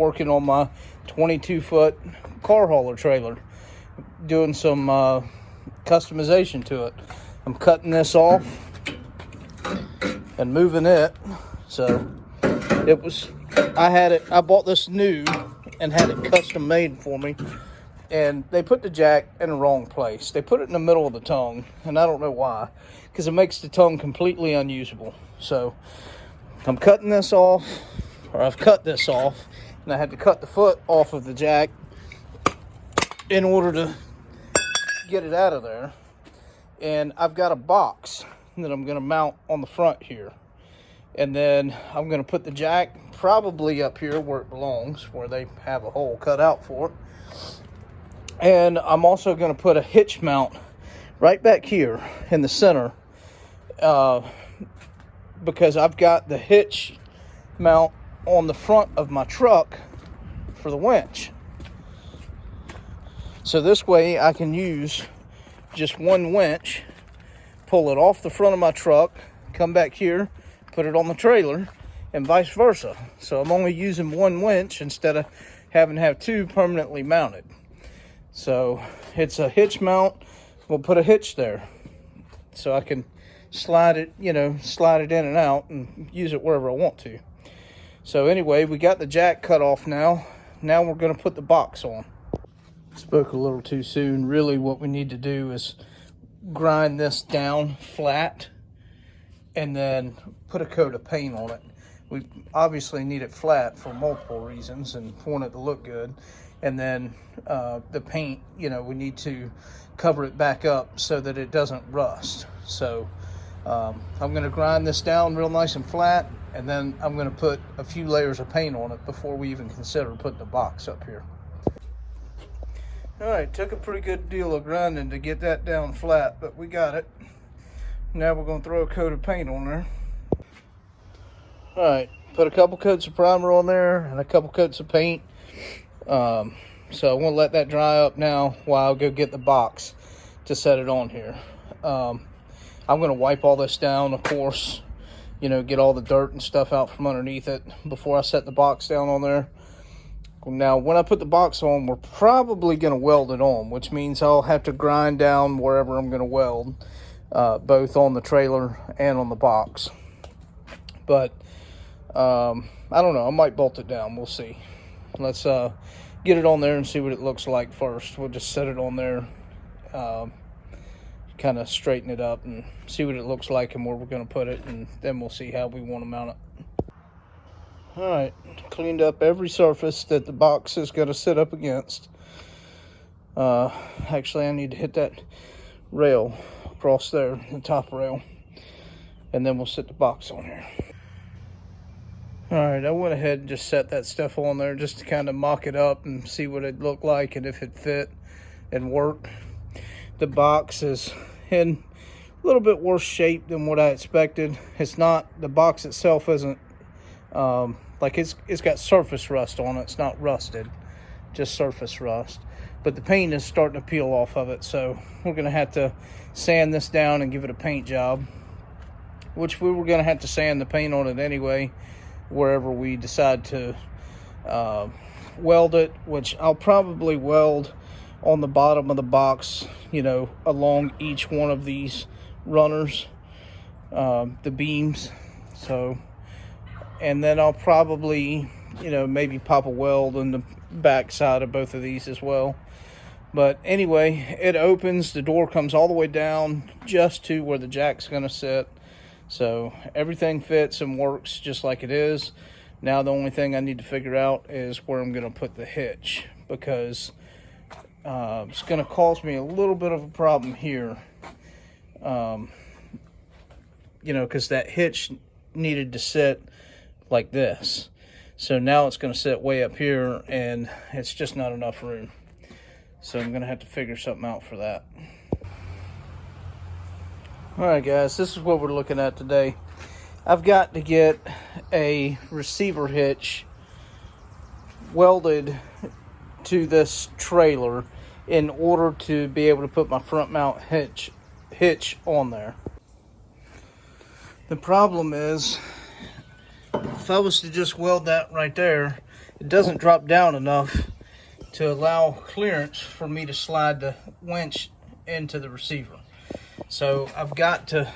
Working on my 22-foot car hauler trailer, doing some customization to it. I'm cutting this off and moving it. So I bought this new and had it custom made for me. And they put the jack in the wrong place. They put it in the middle of the tongue, and I don't know why, because it makes the tongue completely unusable. So I'm cutting this off, or I've cut this off, and I had to cut the foot off of the jack in order to get it out of there. And I've got a box that I'm going to mount on the front here. And then I'm going to put the jack probably up here where it belongs, where they have a hole cut out for it. And I'm also going to put a hitch mount right back here in the center, because I've got the hitch mount on the front of my truck for the winch. So this way I can use just one winch, pull it off the front of my truck, come back here, put it on the trailer, and vice versa. So I'm only using one winch instead of having to have two permanently mounted. So it's a hitch mount. We'll put a hitch there so I can slide it in and out and use it wherever I want to. So anyway, we got the jack cut off now. Now we're going to put the box on. Spoke a little too soon. Really what we need to do is grind this down flat and then put a coat of paint on it. We obviously need it flat for multiple reasons and want it to look good. And then the paint, we need to cover it back up so that it doesn't rust. So I'm going to grind this down real nice and flat, and then I'm going to put a few layers of paint on it before we even consider putting the box up here. All right, took a pretty good deal of grinding to get that down flat, but we got it. Now we're going to throw a coat of paint on there. All right, put a couple coats of primer on there and a couple coats of paint. So I'm going to let that dry up now while I go get the box to set it on here. I'm going to wipe all this down, of course, get all the dirt and stuff out from underneath it before I set the box down on there. Now, when I put the box on, we're probably going to weld it on, which means I'll have to grind down wherever I'm going to weld, both on the trailer and on the box. But I don't know. I might bolt it down. We'll see. Let's get it on there and see what it looks like first. We'll just set it on there, kind of straighten it up and see what it looks like and where we're going to put it, and then we'll see how we want to mount it. All right, cleaned up every surface that the box is going to sit up against. Actually, I need to hit that rail across there, the top rail, and then we'll set the box on here. All right, I went ahead and just set that stuff on there just to kind of mock it up and see what it looked like and if it fit and worked. The box is in a little bit worse shape than what I expected. It's not, the box itself isn't, it's got surface rust on it. It's not rusted, just surface rust. But the paint is starting to peel off of it, so we're going to have to sand this down and give it a paint job, which we were going to have to sand the paint on it anyway, wherever we decide to weld it, which I'll probably weld on the bottom of the box, along each one of these runners, the beams. So, and then I'll probably, maybe pop a weld in the back side of both of these as well. But anyway, it opens, the door comes all the way down just to where the jack's going to sit. So everything fits and works just like it is. Now the only thing I need to figure out is where I'm going to put the hitch, because it's going to cause me a little bit of a problem here. Because that hitch needed to sit like this. So now it's going to sit way up here, and it's just not enough room. So I'm going to have to figure something out for that. Alright guys, this is what we're looking at today. I've got to get a receiver hitch welded to this trailer in order to be able to put my front mount hitch on there. The problem is, if I was to just weld that right there it doesn't drop down enough to allow clearance for me to slide the winch into the receiver. So I've got to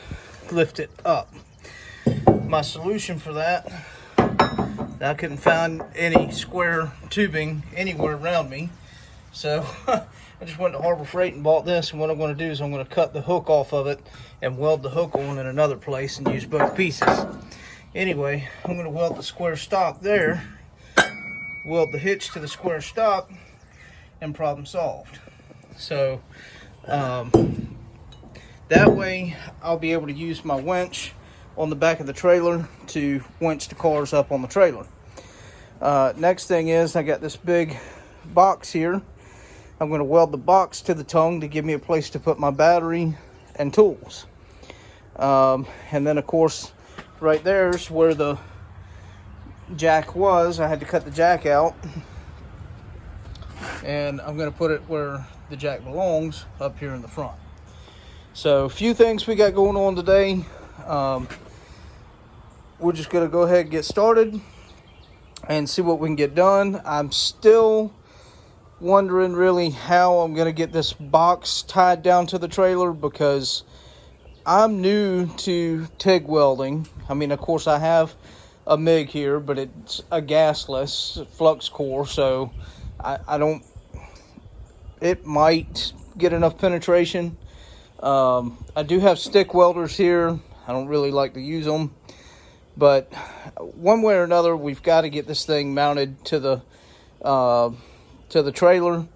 lift it up. My solution for that, I couldn't find any square tubing anywhere around me, so I just went to Harbor Freight and bought this, and what I'm going to do is I'm going to cut the hook off of it and weld the hook on in another place and use both pieces. Anyway, I'm going to weld the square stock there, weld the hitch to the square stock, and problem solved. So that way I'll be able to use my winch on the back of the trailer to winch the cars up on the trailer. Next thing is, I got this big box here. I'm going to weld the box to the tongue to give me a place to put my battery and tools. And then of course right there's where the jack was. I had to cut the jack out, and I'm going to put it where the jack belongs, up here in the front. So a few things we got going on today. We're just going to go ahead and get started and see what we can get done. I'm still wondering really how I'm going to get this box tied down to the trailer, because I'm new to TIG welding. I mean, of course I have a MIG here, but it's a gasless flux core, so I don't, it might get enough penetration. I do have stick welders here. I don't really like to use them, but one way or another, we've got to get this thing mounted to the trailer.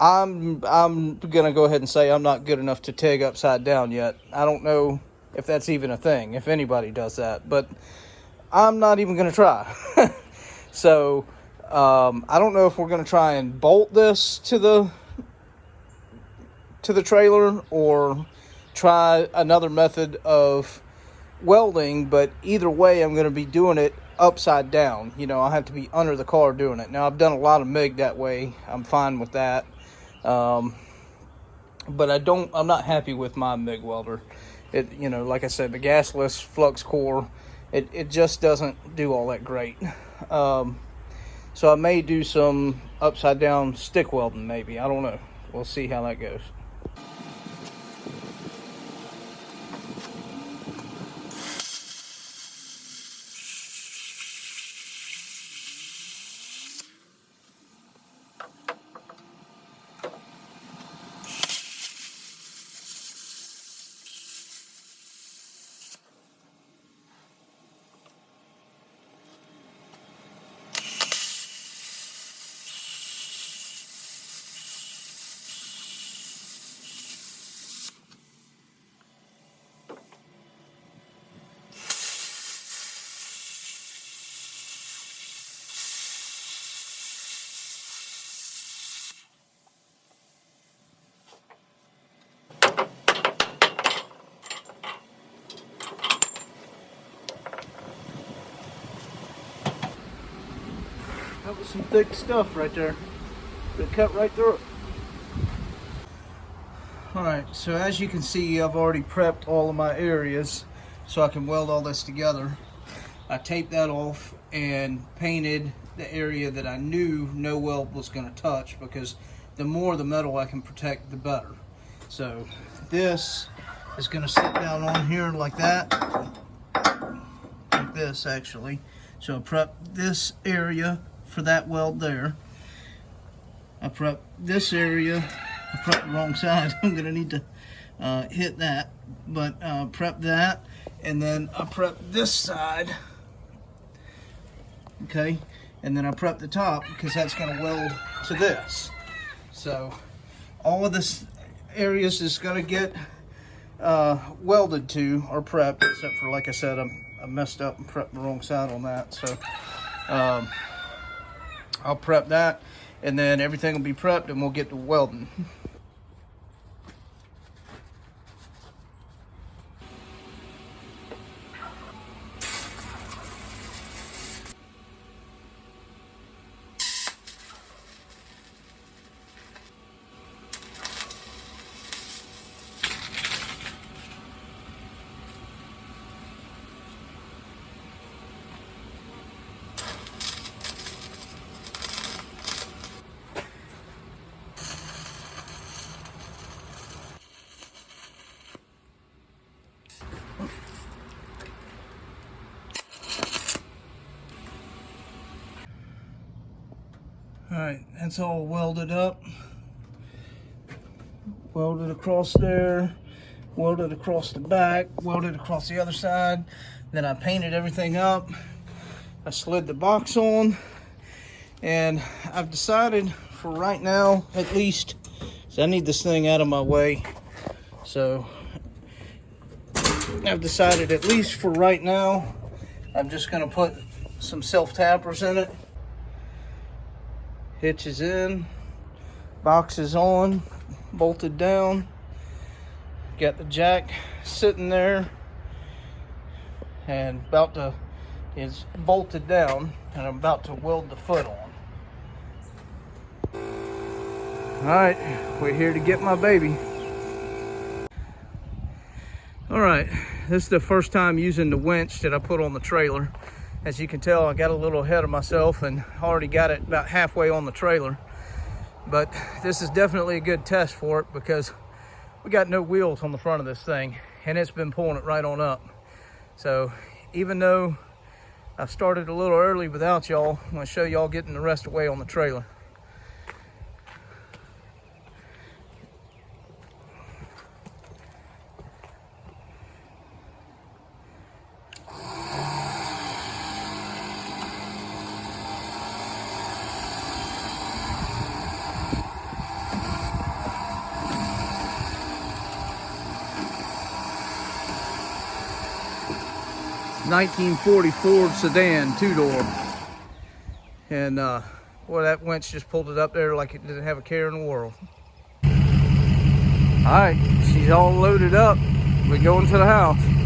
I'm gonna go ahead and say I'm not good enough to TIG upside down yet. I don't know if that's even a thing, if anybody does that, but I'm not even gonna try. So I don't know if we're gonna try and bolt this to the trailer or try another method of welding, but either way I'm going to be doing it upside down. You know, I have to be under the car doing it. Now, I've done a lot of MIG that way. I'm fine with that. But I'm not happy with my MIG welder. It, you know, like I said, the gasless flux core, it just doesn't do all that great. So I may do some upside down stick welding maybe. I don't know. We'll see how that goes. That was some thick stuff right there. It cut right through it. Alright, so as you can see, I've already prepped all of my areas so I can weld all this together. I taped that off and painted the area that I knew no weld was going to touch, because the more the metal I can protect, the better. So this is going to sit down on here like that, like this actually. So I prep this area for that weld there. I prep this area. I prepped the wrong side. I'm gonna need to hit that, but prep that, and then I prep this side. Okay, and then I prep the top because that's gonna weld to this. So all of this areas is gonna get welded to or prepped, except for, like I said, I messed up and prepped the wrong side on that. So I'll prep that, and then everything will be prepped and we'll get to welding. All right, that's all welded up. Welded across there, welded across the back, welded across the other side. Then I painted everything up. I slid the box on, and I've decided for right now, at least, so I need this thing out of my way. So I've decided, at least for right now, I'm just gonna put some self-tappers in it. Hitch is in, box is on, bolted down. Got the jack sitting there and is bolted down, and I'm about to weld the foot on. All right, we're here to get my baby. All right, this is the first time using the winch that I put on the trailer. As you can tell, I got a little ahead of myself and already got it about halfway on the trailer. But this is definitely a good test for it because we got no wheels on the front of this thing, and it's been pulling it right on up. So even though I started a little early without y'all, I'm gonna show y'all getting the rest away on the trailer. '1940 Ford sedan, two-door. And boy, that winch just pulled it up there like it didn't have a care in the world. All right, she's all loaded up. We're going to the house.